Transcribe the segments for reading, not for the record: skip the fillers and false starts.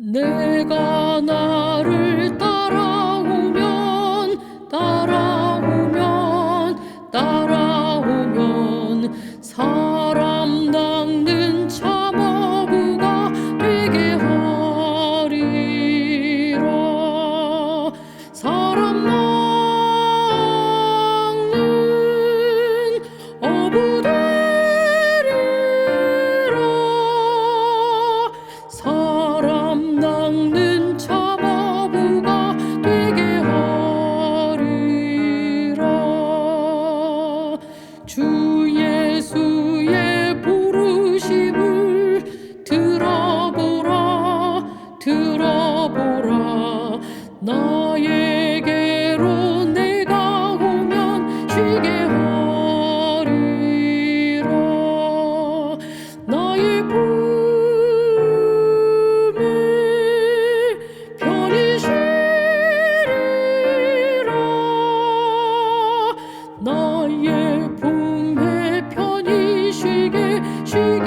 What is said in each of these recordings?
내가 나를 따라오면 사람 낚는 참어부가 되게 하리라. 사람 낚는 어부 되리라. 사람 낚는 참어부가 되게 하리라. 주 예수의 부르심을 들어보라. 나에게로 내가 오면 쉬게 하리라. 나의 품에 편히 쉬리라. 나의 품에 편히 쉬게 하리라.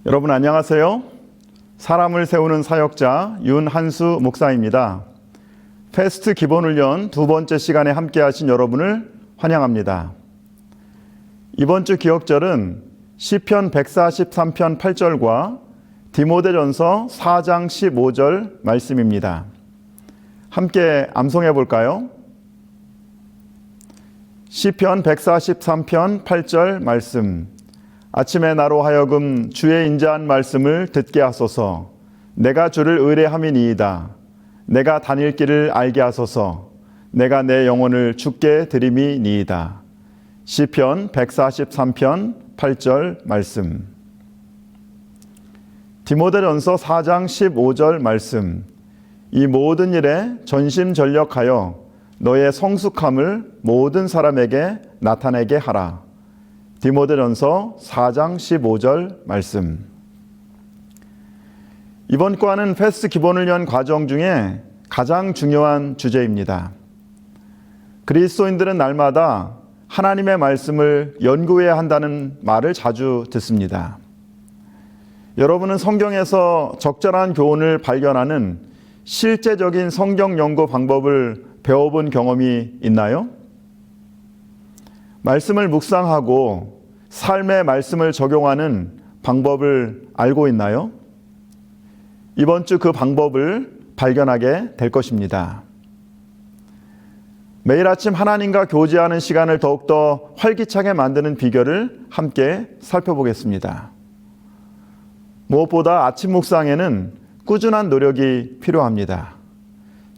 여러분 안녕하세요. 사람을 세우는 사역자 윤한수 목사입니다. 패스트 기본훈련 두 번째 시간에 함께 하신 여러분을 환영합니다. 이번 주 기억절은 시편 143편 8절과 디모데전서 4장 15절 말씀입니다. 함께 암송해 볼까요? 시편 143편 8절 말씀. 아침에 나로 하여금 주의 인자한 말씀을 듣게 하소서. 내가 주를 의뢰함이니이다. 내가 다닐 길을 알게 하소서. 내가 내 영혼을 주께 드림이니이다. 시편 143편 8절 말씀. 디모데전서 4장 15절 말씀. 이 모든 일에 전심전력하여 너의 성숙함을 모든 사람에게 나타내게 하라. 디모데전서 4장 15절 말씀. 이번 과는 패스트 기본훈련 과정 중에 가장 중요한 주제입니다. 그리스도인들은 날마다 하나님의 말씀을 연구해야 한다는 말을 자주 듣습니다. 여러분은 성경에서 적절한 교훈을 발견하는 실제적인 성경 연구 방법을 배워본 경험이 있나요? 말씀을 묵상하고 삶의 말씀을 적용하는 방법을 알고 있나요? 이번 주 그 방법을 발견하게 될 것입니다. 매일 아침 하나님과 교제하는 시간을 더욱더 활기차게 만드는 비결을 함께 살펴보겠습니다. 무엇보다 아침 묵상에는 꾸준한 노력이 필요합니다.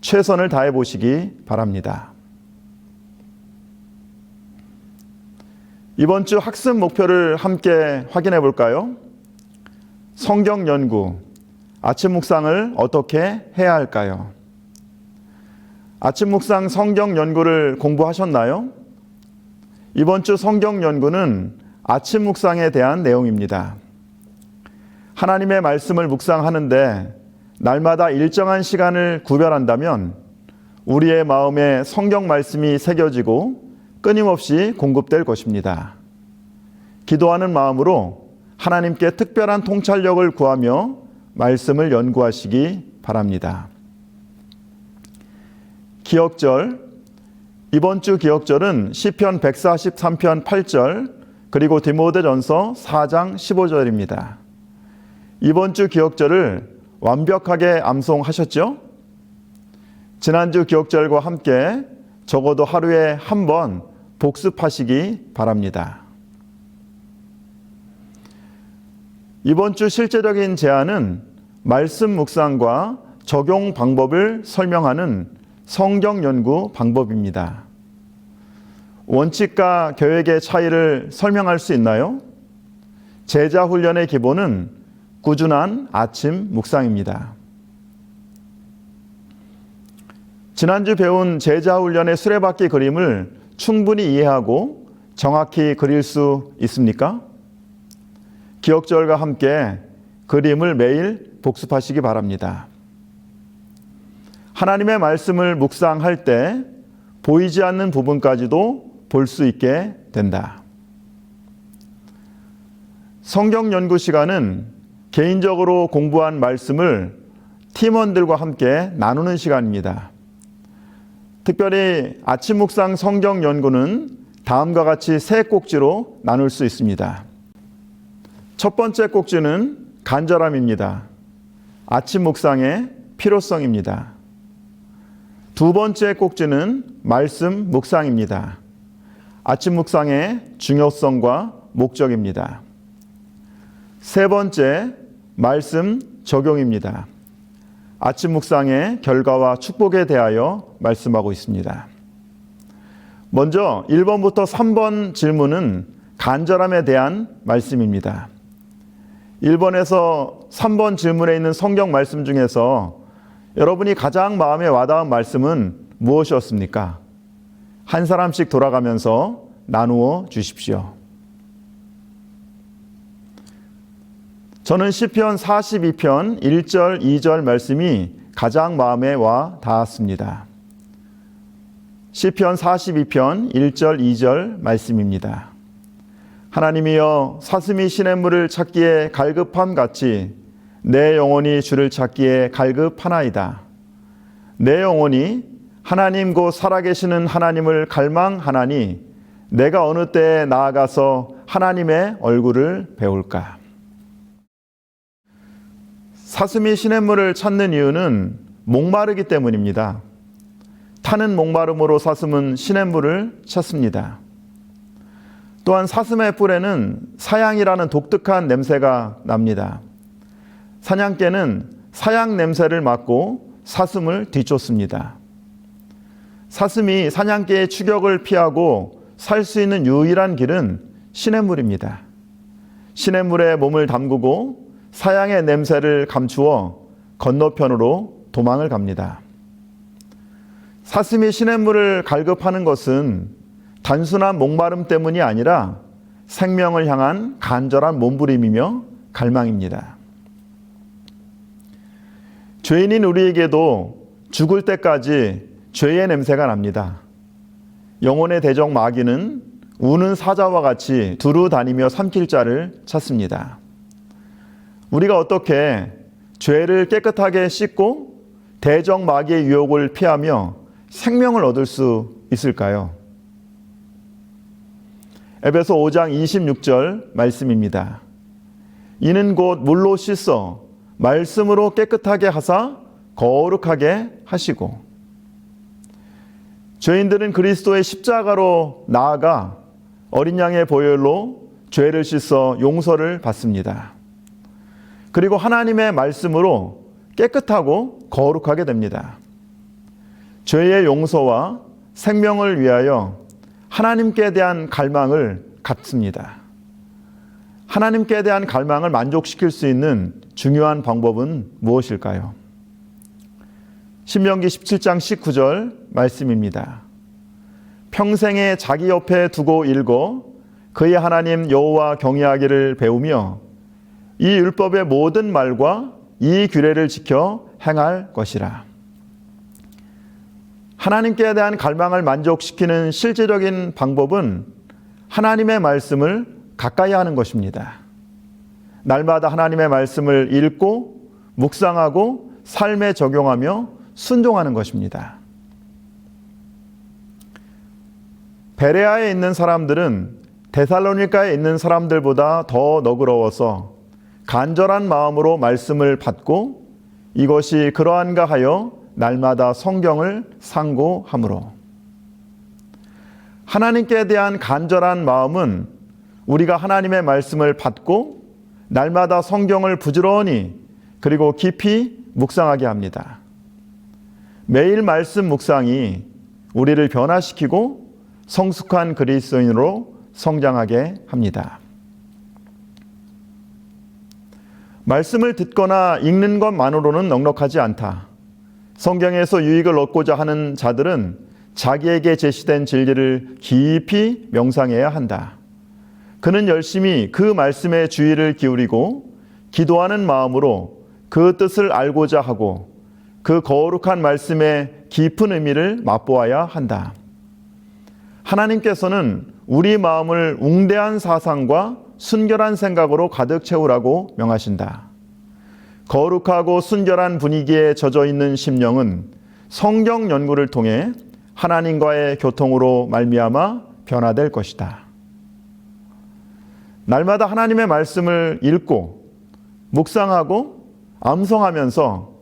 최선을 다해 보시기 바랍니다. 이번 주 학습 목표를 함께 확인해 볼까요? 성경 연구, 아침 묵상을 어떻게 해야 할까요? 아침 묵상 성경 연구를 공부하셨나요? 이번 주 성경 연구는 아침 묵상에 대한 내용입니다. 하나님의 말씀을 묵상하는데 날마다 일정한 시간을 구별한다면 우리의 마음에 성경 말씀이 새겨지고 끊임없이 공급될 것입니다. 기도하는 마음으로 하나님께 특별한 통찰력을 구하며 말씀을 연구하시기 바랍니다. 기억절, 이번 주 기억절은 시편 143편 8절 그리고 디모데전서 4장 15절입니다. 이번 주 기억절을 완벽하게 암송하셨죠? 지난주 기억절과 함께 적어도 하루에 한 번 복습하시기 바랍니다. 이번 주 실제적인 제안은 말씀 묵상과 적용 방법을 설명하는 성경 연구 방법입니다. 원칙과 계획의 차이를 설명할 수 있나요? 제자 훈련의 기본은 꾸준한 아침 묵상입니다. 지난주 배운 제자 훈련의 수레바퀴 그림을 충분히 이해하고 정확히 그릴 수 있습니까? 기억절과 함께 그림을 매일 복습하시기 바랍니다. 하나님의 말씀을 묵상할 때 보이지 않는 부분까지도 볼 수 있게 된다. 성경 연구 시간은 개인적으로 공부한 말씀을 팀원들과 함께 나누는 시간입니다. 특별히 아침 묵상 성경 연구는 다음과 같이 세 꼭지로 나눌 수 있습니다. 첫 번째 꼭지는 간절함입니다. 아침 묵상의 필요성입니다. 두 번째 꼭지는 말씀 묵상입니다. 아침 묵상의 중요성과 목적입니다. 세 번째, 말씀 적용입니다. 아침 묵상의 결과와 축복에 대하여 말씀하고 있습니다. 먼저 1번부터 3번 질문은 간절함에 대한 말씀입니다. 1번에서 3번 질문에 있는 성경 말씀 중에서 여러분이 가장 마음에 와닿은 말씀은 무엇이었습니까? 한 사람씩 돌아가면서 나누어 주십시오. 저는 시편 42편 1절 2절 말씀이 가장 마음에 와 닿았습니다. 시편 42편 1절 2절 말씀입니다. 하나님이여 사슴이 시냇물을 찾기에 갈급함 같이 내 영혼이 주를 찾기에 갈급하나이다. 내 영혼이 하나님 곧 살아계시는 하나님을 갈망하나니 내가 어느 때에 나아가서 하나님의 얼굴을 배울까? 사슴이 시냇물을 찾는 이유는 목마르기 때문입니다. 타는 목마름으로 사슴은 시냇물을 찾습니다. 또한 사슴의 뿔에는 사양이라는 독특한 냄새가 납니다. 사냥개는 사양 냄새를 맡고 사슴을 뒤쫓습니다. 사슴이 사냥개의 추격을 피하고 살 수 있는 유일한 길은 시냇물입니다. 시냇물에 몸을 담그고 사양의 냄새를 감추어 건너편으로 도망을 갑니다. 사슴이 시냇물을 갈급하는 것은 단순한 목마름 때문이 아니라 생명을 향한 간절한 몸부림이며 갈망입니다. 죄인인 우리에게도 죽을 때까지 죄의 냄새가 납니다. 영혼의 대적 마귀는 우는 사자와 같이 두루 다니며 삼킬 자를 찾습니다. 우리가 어떻게 죄를 깨끗하게 씻고 대적 마귀의 유혹을 피하며 생명을 얻을 수 있을까요? 에베소 5장 26절 말씀입니다. 이는 곧 물로 씻어 말씀으로 깨끗하게 하사 거룩하게 하시고, 죄인들은 그리스도의 십자가로 나아가 어린 양의 보혈로 죄를 씻어 용서를 받습니다. 그리고 하나님의 말씀으로 깨끗하고 거룩하게 됩니다. 죄의 용서와 생명을 위하여 하나님께 대한 갈망을 갖습니다. 하나님께 대한 갈망을 만족시킬 수 있는 중요한 방법은 무엇일까요? 신명기 17장 19절 말씀입니다. 평생에 자기 옆에 두고 읽어 그의 하나님 여호와 경외하기를 배우며 이 율법의 모든 말과 이 규례를 지켜 행할 것이라. 하나님께 대한 갈망을 만족시키는 실제적인 방법은 하나님의 말씀을 가까이 하는 것입니다. 날마다 하나님의 말씀을 읽고 묵상하고 삶에 적용하며 순종하는 것입니다. 베레아에 있는 사람들은 데살로니가에 있는 사람들보다 더 너그러워서 간절한 마음으로 말씀을 받고 이것이 그러한가 하여 날마다 성경을 상고하므로, 하나님께 대한 간절한 마음은 우리가 하나님의 말씀을 받고 날마다 성경을 부지런히 그리고 깊이 묵상하게 합니다. 매일 말씀 묵상이 우리를 변화시키고 성숙한 그리스도인으로 성장하게 합니다. 말씀을 듣거나 읽는 것만으로는 넉넉하지 않다. 성경에서 유익을 얻고자 하는 자들은 자기에게 제시된 진리를 깊이 명상해야 한다. 그는 열심히 그 말씀에 주의를 기울이고 기도하는 마음으로 그 뜻을 알고자 하고 그 거룩한 말씀의 깊은 의미를 맛보아야 한다. 하나님께서는 우리 마음을 웅대한 사상과 순결한 생각으로 가득 채우라고 명하신다. 거룩하고 순결한 분위기에 젖어 있는 심령은 성경 연구를 통해 하나님과의 교통으로 말미암아 변화될 것이다. 날마다 하나님의 말씀을 읽고 묵상하고 암송하면서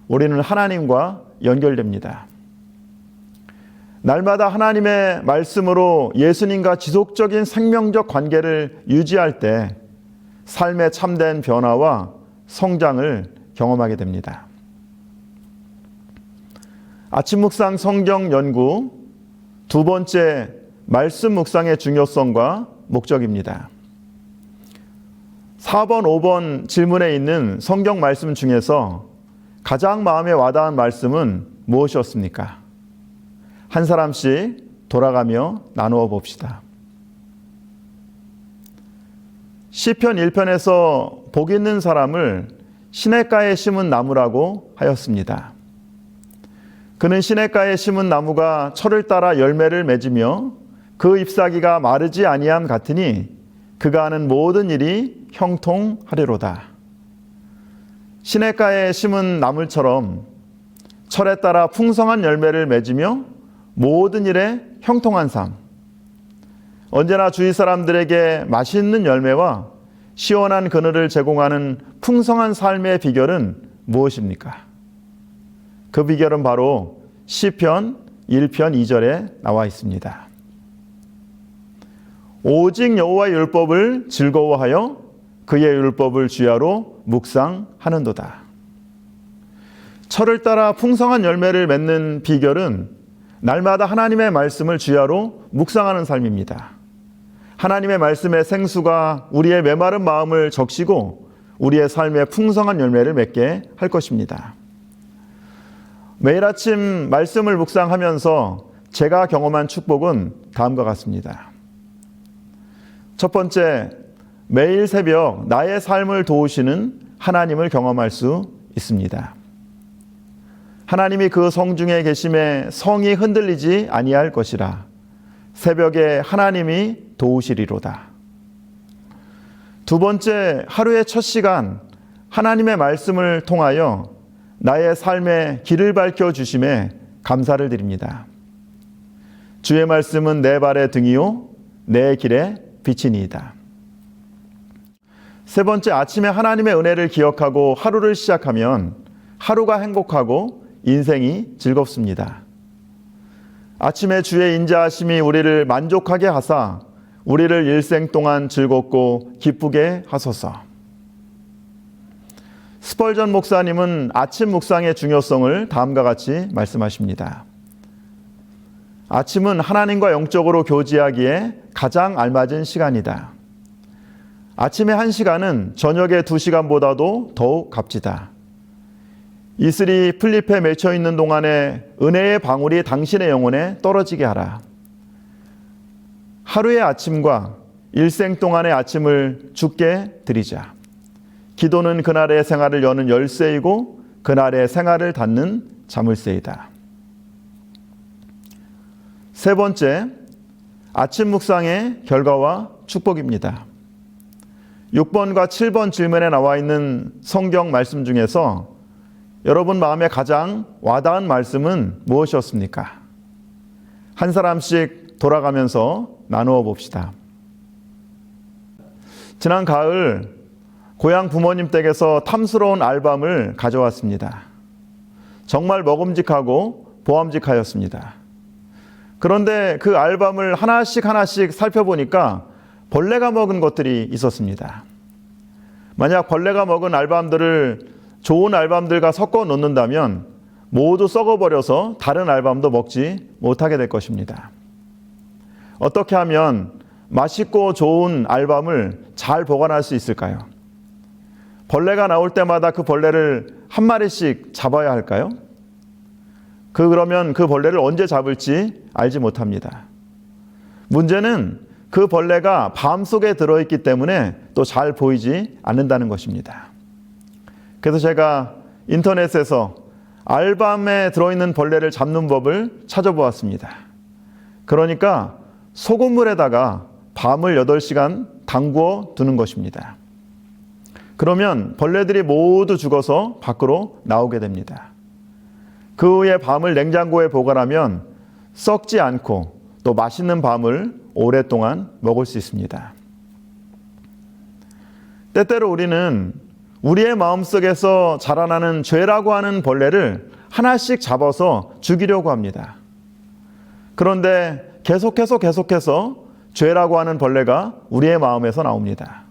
우리는 하나님과 연결됩니다. 날마다 하나님의 말씀으로 예수님과 지속적인 생명적 관계를 유지할 때 삶의 참된 변화와 성장을 경험하게 됩니다. 아침 묵상 성경 연구 두 번째, 말씀 묵상의 중요성과 목적입니다. 4번, 5번 질문에 있는 성경 말씀 중에서 가장 마음에 와닿은 말씀은 무엇이었습니까? 한 사람씩 돌아가며 나누어 봅시다. 시편 1편에서 복 있는 사람을 시냇가에 심은 나무라고 하였습니다. 그는 시냇가에 심은 나무가 철을 따라 열매를 맺으며 그 잎사귀가 마르지 아니함 같으니 그가 하는 모든 일이 형통하리로다. 시냇가에 심은 나물처럼 철에 따라 풍성한 열매를 맺으며 모든 일에 형통한 삶, 언제나 주위 사람들에게 맛있는 열매와 시원한 그늘을 제공하는 풍성한 삶의 비결은 무엇입니까? 그 비결은 바로 시편 1편 2절에 나와 있습니다. 오직 여호와의 율법을 즐거워하여 그의 율법을 주야로 묵상하는도다. 철을 따라 풍성한 열매를 맺는 비결은 날마다 하나님의 말씀을 주야로 묵상하는 삶입니다. 하나님의 말씀의 생수가 우리의 메마른 마음을 적시고 우리의 삶에 풍성한 열매를 맺게 할 것입니다. 매일 아침 말씀을 묵상하면서 제가 경험한 축복은 다음과 같습니다. 첫 번째, 매일 새벽 나의 삶을 도우시는 하나님을 경험할 수 있습니다. 하나님이 그 성중에 계심에 성이 흔들리지 아니할 것이라. 새벽에 하나님이 도우시리로다. 두 번째, 하루의 첫 시간 하나님의 말씀을 통하여 나의 삶의 길을 밝혀주심에 감사를 드립니다. 주의 말씀은 내 발의 등이요 내 길의 빛이니이다. 세 번째, 아침에 하나님의 은혜를 기억하고 하루를 시작하면 하루가 행복하고 인생이 즐겁습니다. 아침에 주의 인자하심이 우리를 만족하게 하사 우리를 일생 동안 즐겁고 기쁘게 하소서. 스펄전 목사님은 아침 묵상의 중요성을 다음과 같이 말씀하십니다. 아침은 하나님과 영적으로 교제하기에 가장 알맞은 시간이다. 아침의 1시간은 저녁의 2시간보다도 더욱 값지다. 이슬이 풀잎에 맺혀 있는 동안에 은혜의 방울이 당신의 영혼에 떨어지게 하라. 하루의 아침과 일생 동안의 아침을 주께 드리자. 기도는 그날의 생활을 여는 열쇠이고 그날의 생활을 닫는 자물쇠이다. 세 번째, 아침 묵상의 결과와 축복입니다. 6번과 7번 질문에 나와 있는 성경 말씀 중에서 여러분 마음에 가장 와닿은 말씀은 무엇이었습니까? 한 사람씩 돌아가면서 나누어 봅시다. 지난 가을 고향 부모님 댁에서 탐스러운 알밤을 가져왔습니다. 정말 먹음직하고 보암직하였습니다. 그런데 그 알밤을 하나씩 살펴보니까 벌레가 먹은 것들이 있었습니다. 만약 벌레가 먹은 알밤들을 좋은 알밤들과 섞어 놓는다면 모두 썩어버려서 다른 알밤도 먹지 못하게 될 것입니다. 어떻게 하면 맛있고 좋은 알밤을 잘 보관할 수 있을까요? 벌레가 나올 때마다 그 벌레를 한 마리씩 잡아야 할까요? 그러면 그 벌레를 언제 잡을지 알지 못합니다. 문제는 그 벌레가 밤 속에 들어있기 때문에 또 잘 보이지 않는다는 것입니다. 그래서 제가 인터넷에서 알밤에 들어있는 벌레를 잡는 법을 찾아보았습니다. 그러니까 소금물에다가 밤을 8시간 담궈 두는 것입니다. 그러면 벌레들이 모두 죽어서 밖으로 나오게 됩니다. 그 후에 밤을 냉장고에 보관하면 썩지 않고 또 맛있는 밤을 오랫동안 먹을 수 있습니다. 때때로 우리는 우리의 마음속에서 자라나는 죄라고 하는 벌레를 하나씩 잡아서 죽이려고 합니다. 그런데 계속해서 죄라고 하는 벌레가 우리의 마음에서 나옵니다.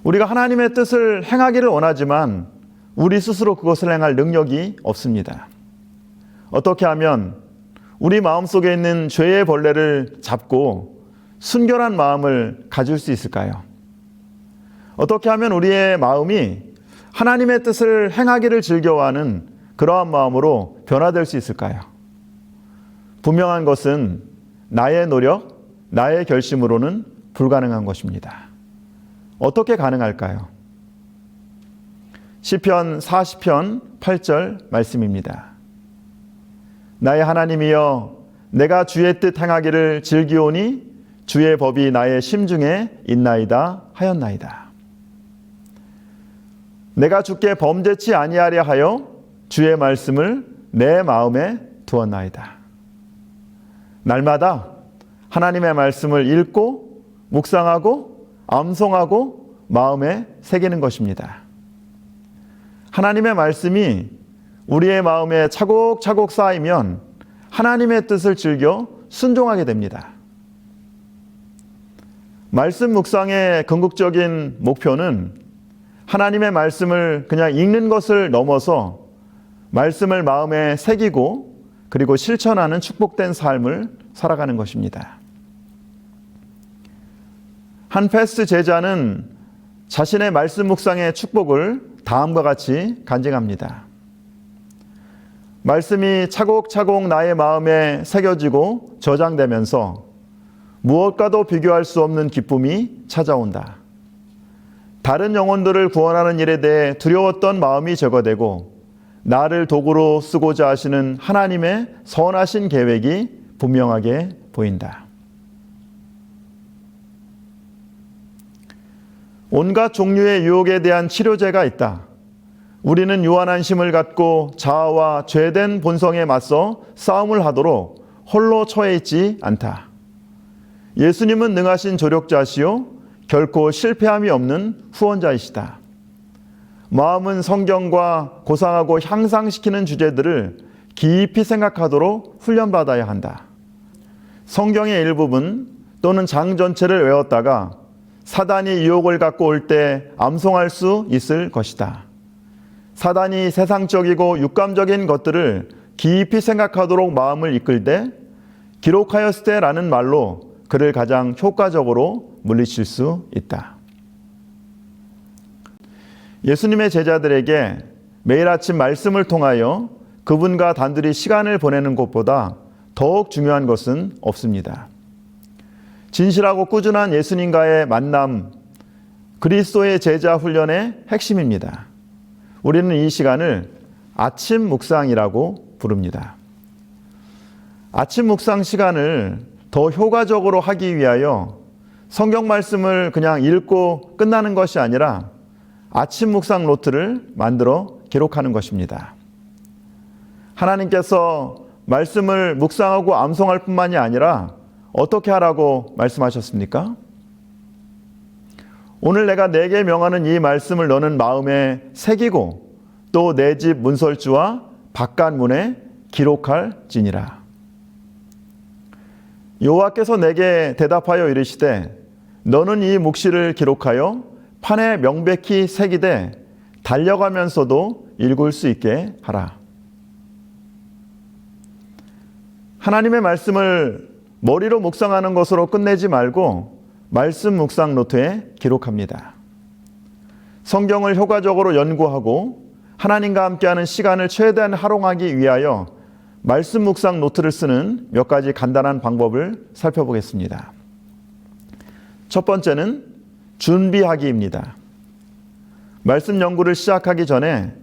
우리가 하나님의 뜻을 행하기를 원하지만 우리 스스로 그것을 행할 능력이 없습니다. 어떻게 하면 우리 마음속에 있는 죄의 벌레를 잡고 순결한 마음을 가질 수 있을까요? 어떻게 하면 우리의 마음이 하나님의 뜻을 행하기를 즐겨하는 그러한 마음으로 변화될 수 있을까요? 분명한 것은 나의 노력, 나의 결심으로는 불가능한 것입니다. 어떻게 가능할까요? 시편 40편 8절 말씀입니다. 나의 하나님이여, 내가 주의 뜻 행하기를 즐기오니 주의 법이 나의 심중에 있나이다 하였나이다. 내가 주께 범죄치 아니하려 하여 주의 말씀을 내 마음에 두었나이다. 날마다 하나님의 말씀을 읽고 묵상하고 암송하고 마음에 새기는 것입니다. 하나님의 말씀이 우리의 마음에 차곡차곡 쌓이면 하나님의 뜻을 즐겨 순종하게 됩니다. 말씀 묵상의 궁극적인 목표는 하나님의 말씀을 그냥 읽는 것을 넘어서 말씀을 마음에 새기고 그리고 실천하는 축복된 삶을 살아가는 것입니다. 한 패스트 제자는 자신의 말씀 묵상의 축복을 다음과 같이 간증합니다. 말씀이 차곡차곡 나의 마음에 새겨지고 저장되면서 무엇과도 비교할 수 없는 기쁨이 찾아온다. 다른 영혼들을 구원하는 일에 대해 두려웠던 마음이 제거되고 나를 도구로 쓰고자 하시는 하나님의 선하신 계획이 분명하게 보인다. 온갖 종류의 유혹에 대한 치료제가 있다. 우리는 유한한심을 갖고 자아와 죄된 본성에 맞서 싸움을 하도록 홀로 처해 있지 않다. 예수님은 능하신 조력자시요 결코 실패함이 없는 후원자이시다. 마음은 성경과 고상하고 향상시키는 주제들을 깊이 생각하도록 훈련받아야 한다. 성경의 일부분 또는 장 전체를 외웠다가 사단이 유혹을 갖고 올 때 암송할 수 있을 것이다. 사단이 세상적이고 육감적인 것들을 깊이 생각하도록 마음을 이끌되 기록하였을 때라는 말로 그를 가장 효과적으로 물리칠 수 있다. 예수님의 제자들에게 매일 아침 말씀을 통하여 그분과 단둘이 시간을 보내는 것보다 더욱 중요한 것은 없습니다. 진실하고 꾸준한 예수님과의 만남, 그리스도의 제자 훈련의 핵심입니다. 우리는 이 시간을 아침 묵상이라고 부릅니다. 아침 묵상 시간을 더 효과적으로 하기 위하여 성경 말씀을 그냥 읽고 끝나는 것이 아니라 아침 묵상 노트를 만들어 기록하는 것입니다. 하나님께서 말씀을 묵상하고 암송할 뿐만이 아니라 어떻게 하라고 말씀하셨습니까? 오늘 내가 내게 명하는 이 말씀을 너는 마음에 새기고 또 내 집 문설주와 바깥문에 기록할지니라. 여호와께서 내게 대답하여 이르시되 너는 이 묵시를 기록하여 판에 명백히 새기되 달려가면서도 읽을 수 있게 하라. 하나님의 말씀을 머리로 묵상하는 것으로 끝내지 말고 말씀 묵상 노트에 기록합니다. 성경을 효과적으로 연구하고 하나님과 함께하는 시간을 최대한 활용하기 위하여 말씀 묵상 노트를 쓰는 몇 가지 간단한 방법을 살펴보겠습니다. 첫 번째는 준비하기입니다. 말씀 연구를 시작하기 전에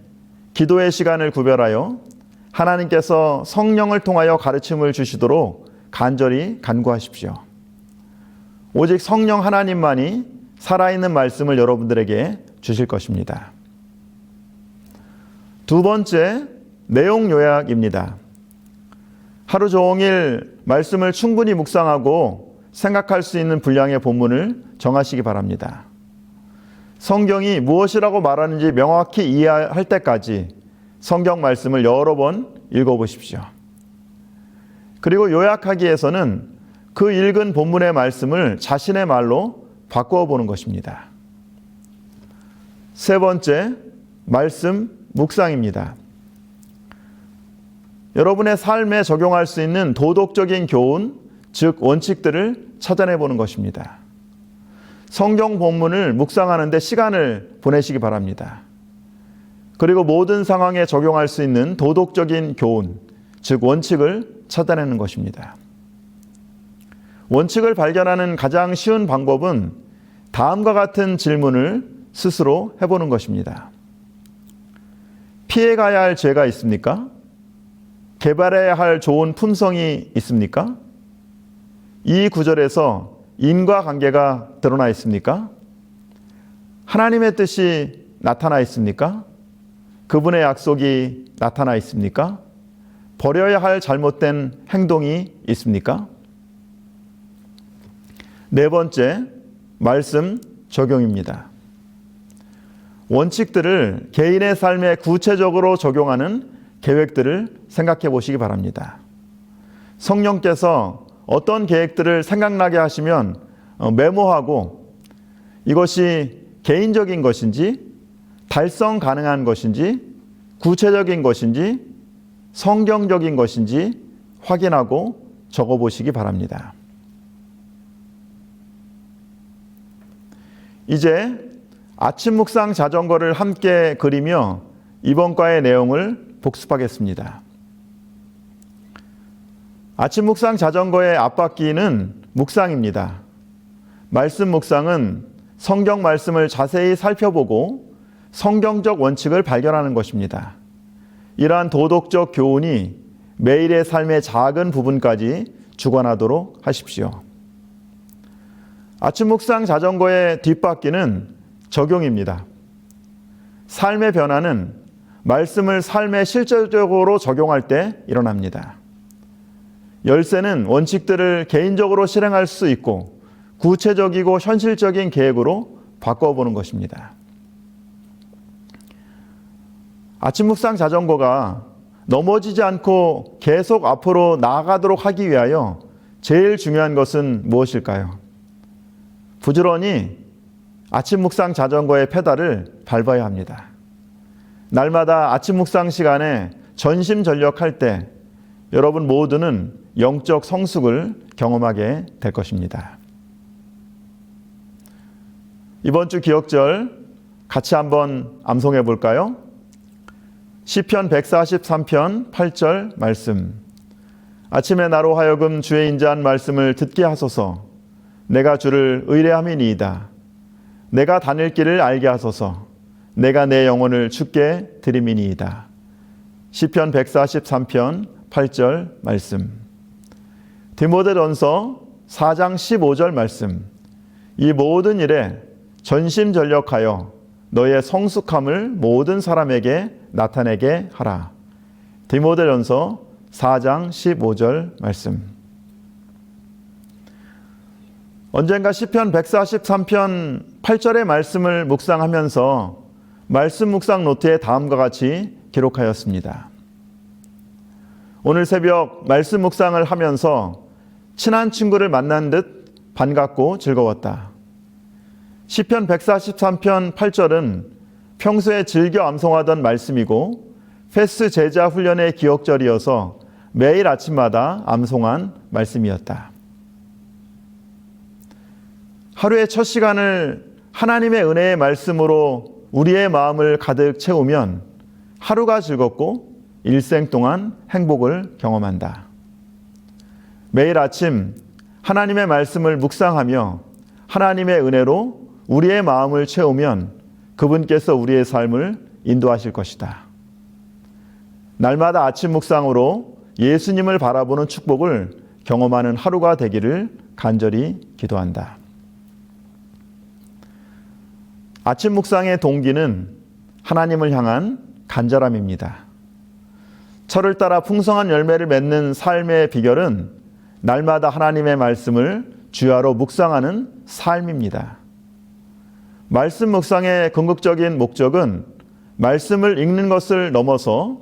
기도의 시간을 구별하여 하나님께서 성령을 통하여 가르침을 주시도록 간절히 간구하십시오. 오직 성령 하나님만이 살아있는 말씀을 여러분들에게 주실 것입니다. 두 번째, 내용 요약입니다. 하루 종일 말씀을 충분히 묵상하고 생각할 수 있는 분량의 본문을 정하시기 바랍니다. 성경이 무엇이라고 말하는지 명확히 이해할 때까지 성경 말씀을 여러 번 읽어보십시오. 그리고 요약하기 위해서는 그 읽은 본문의 말씀을 자신의 말로 바꾸어 보는 것입니다. 세 번째, 말씀 묵상입니다. 여러분의 삶에 적용할 수 있는 도덕적인 교훈, 즉 원칙들을 찾아내 보는 것입니다. 성경 본문을 묵상하는 데 시간을 보내시기 바랍니다. 그리고 모든 상황에 적용할 수 있는 도덕적인 교훈, 즉 원칙을 찾아내는 것입니다. 원칙을 발견하는 가장 쉬운 방법은 다음과 같은 질문을 스스로 해보는 것입니다. 피해가야 할 죄가 있습니까? 개발해야 할 좋은 품성이 있습니까? 이 구절에서 인과관계가 드러나 있습니까? 하나님의 뜻이 나타나 있습니까? 그분의 약속이 나타나 있습니까? 버려야 할 잘못된 행동이 있습니까? 네 번째, 말씀 적용입니다. 원칙들을 개인의 삶에 구체적으로 적용하는 계획들을 생각해 보시기 바랍니다. 성령께서 어떤 계획들을 생각나게 하시면 메모하고 이것이 개인적인 것인지 달성 가능한 것인지 구체적인 것인지 성경적인 것인지 확인하고 적어보시기 바랍니다. 이제 아침 묵상 자전거를 함께 그리며 이번 과의 내용을 복습하겠습니다. 아침 묵상 자전거의 앞바퀴는 묵상입니다. 말씀 묵상은 성경 말씀을 자세히 살펴보고 성경적 원칙을 발견하는 것입니다. 이러한 도덕적 교훈이 매일의 삶의 작은 부분까지 주관하도록 하십시오. 아침 묵상 자전거의 뒷바퀴는 적용입니다. 삶의 변화는 말씀을 삶에 실질적으로 적용할 때 일어납니다. 열쇠는 원칙들을 개인적으로 실행할 수 있고 구체적이고 현실적인 계획으로 바꿔보는 것입니다. 아침 묵상 자전거가 넘어지지 않고 계속 앞으로 나아가도록 하기 위하여 제일 중요한 것은 무엇일까요? 부지런히 아침 묵상 자전거의 페달을 밟아야 합니다. 날마다 아침 묵상 시간에 전심전력할 때 여러분 모두는 영적 성숙을 경험하게 될 것입니다. 이번 주 기억절 같이 한번 암송해 볼까요? 시편 143편 8절 말씀. 아침에 나로 하여금 주의 인자한 말씀을 듣게 하소서. 내가 주를 의뢰함이니이다. 내가 다닐 길을 알게 하소서. 내가 내 영혼을 주께 드림이니이다. 시편 143편 8절 말씀. 디모데전서 4장 15절 말씀. 이 모든 일에 전심전력하여 너의 성숙함을 모든 사람에게 나타내게 하라. 디모데전서 4장 15절 말씀. 언젠가 시편 143편 8절의 말씀을 묵상하면서 말씀 묵상 노트에 다음과 같이 기록하였습니다. 오늘 새벽 말씀 묵상을 하면서 친한 친구를 만난 듯 반갑고 즐거웠다. 시편 143편 8절은 평소에 즐겨 암송하던 말씀이고 패스 제자 훈련의 기억절이어서 매일 아침마다 암송한 말씀이었다. 하루의 첫 시간을 하나님의 은혜의 말씀으로 우리의 마음을 가득 채우면 하루가 즐겁고 일생 동안 행복을 경험한다. 매일 아침 하나님의 말씀을 묵상하며 하나님의 은혜로 우리의 마음을 채우면 그분께서 우리의 삶을 인도하실 것이다. 날마다 아침 묵상으로 예수님을 바라보는 축복을 경험하는 하루가 되기를 간절히 기도한다. 아침 묵상의 동기는 하나님을 향한 간절함입니다. 철을 따라 풍성한 열매를 맺는 삶의 비결은 날마다 하나님의 말씀을 주야로 묵상하는 삶입니다. 말씀 묵상의 궁극적인 목적은 말씀을 읽는 것을 넘어서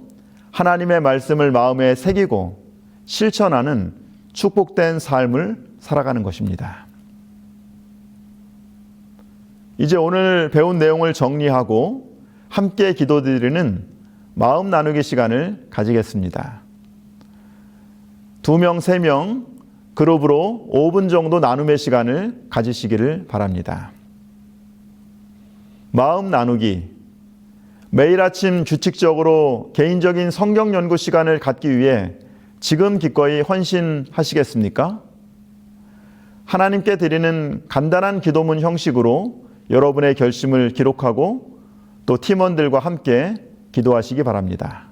하나님의 말씀을 마음에 새기고 실천하는 축복된 삶을 살아가는 것입니다. 이제 오늘 배운 내용을 정리하고 함께 기도드리는 마음 나누기 시간을 가지겠습니다. 2명, 3명 그룹으로 5분 정도 나눔의 시간을 가지시기를 바랍니다. 마음 나누기. 매일 아침 규칙적으로 개인적인 성경 연구 시간을 갖기 위해 지금 기꺼이 헌신하시겠습니까? 하나님께 드리는 간단한 기도문 형식으로 여러분의 결심을 기록하고 또 팀원들과 함께 기도하시기 바랍니다.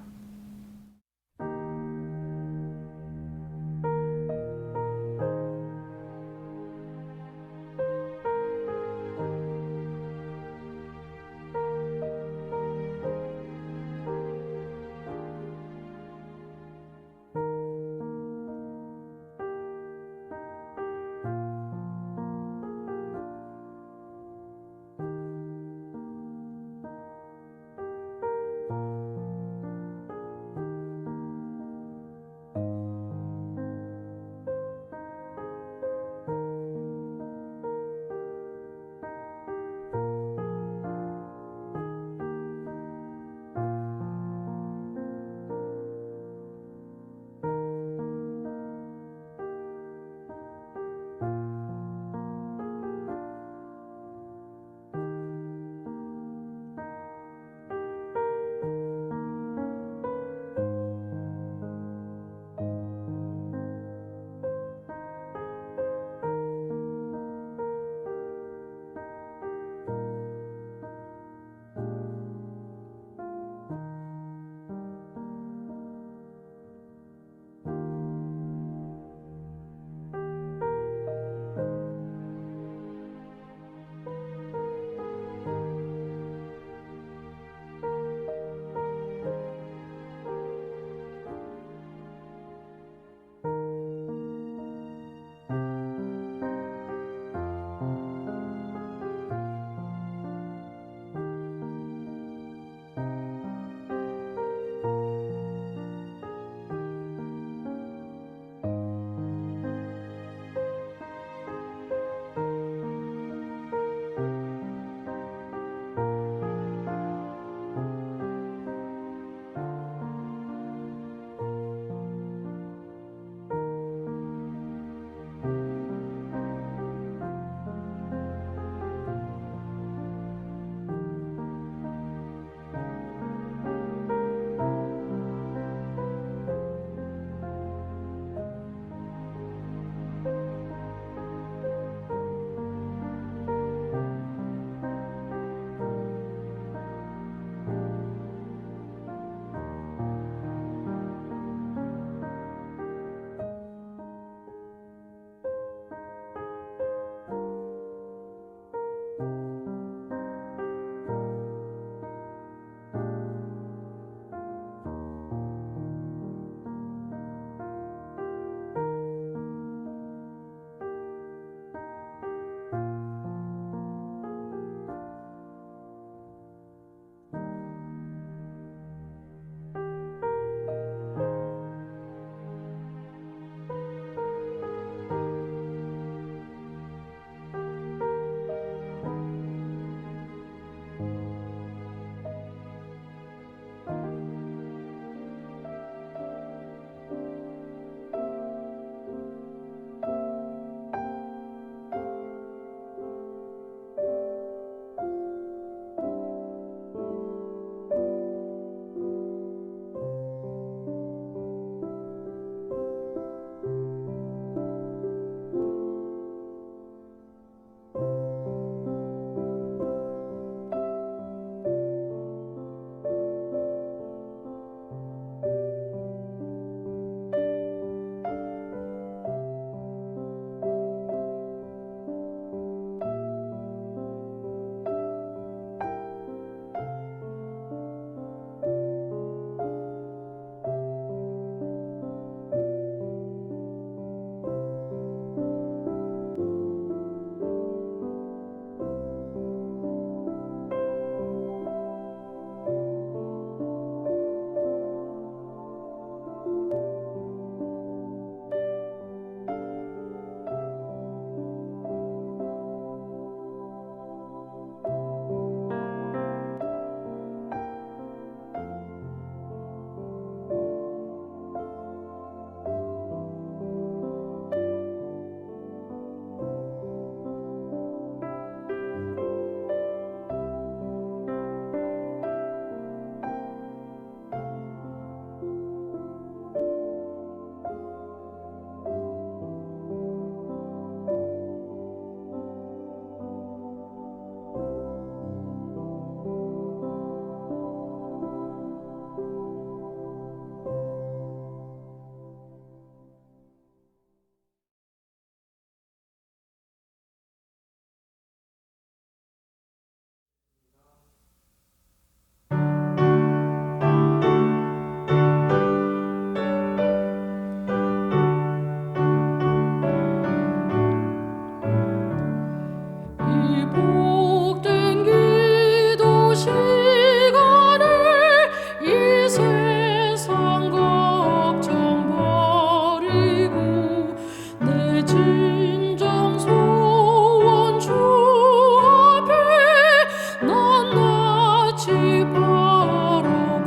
다시 바로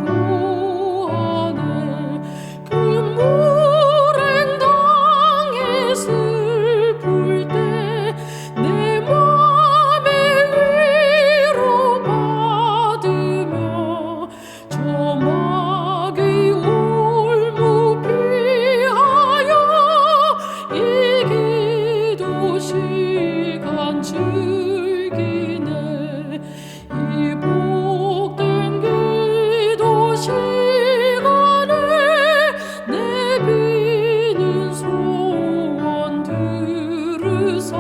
구하네. 그 무랭 당에 슬플 때 내 맘에 위로 받으며 저 마귀 올무 피하여 이 기도 시간 즐기네. 이 복된 기도 시간에 내 비는 소원 들으사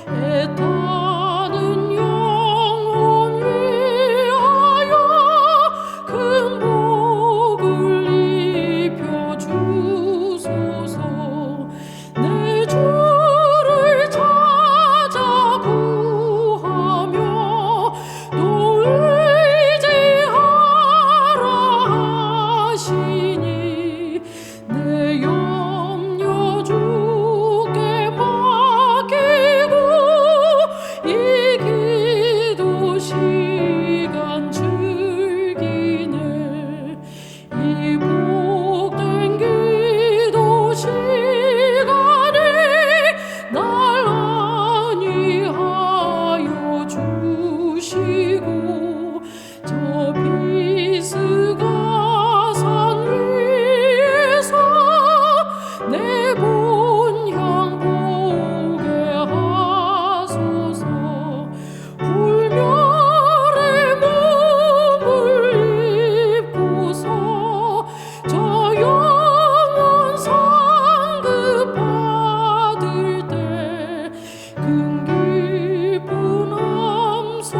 애타는 영혼 위하여 큰 복을 입혀 주소서. 내 주를 찾아 구하며 또 의지하라 하시니 내 염려 주께 맡기고 이 기도 시간 즐기네. 이 복된 기도 시간에 날 안위하여 주시고 저 비스가 산 위에서 내 본향 보게 하소서. 불멸의 몸을 입고서 저 영원 상급 받을 때 큰 기쁜 함성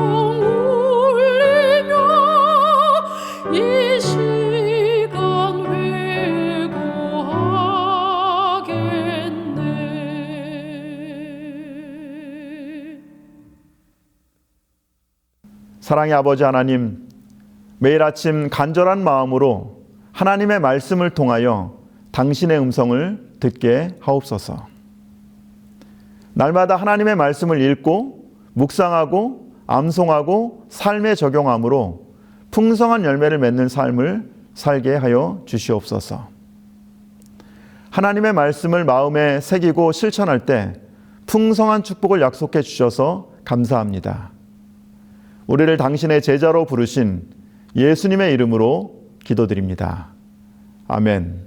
울리며 이 시간 회고하겠네. 사랑의 아버지 하나님, 매일 아침 간절한 마음으로 하나님의 말씀을 통하여 당신의 음성을 듣게 하옵소서. 날마다 하나님의 말씀을 읽고 묵상하고 암송하고 삶에 적용함으로 풍성한 열매를 맺는 삶을 살게 하여 주시옵소서. 하나님의 말씀을 마음에 새기고 실천할 때 풍성한 축복을 약속해 주셔서 감사합니다. 우리를 당신의 제자로 부르신 예수님의 이름으로 기도드립니다. 아멘.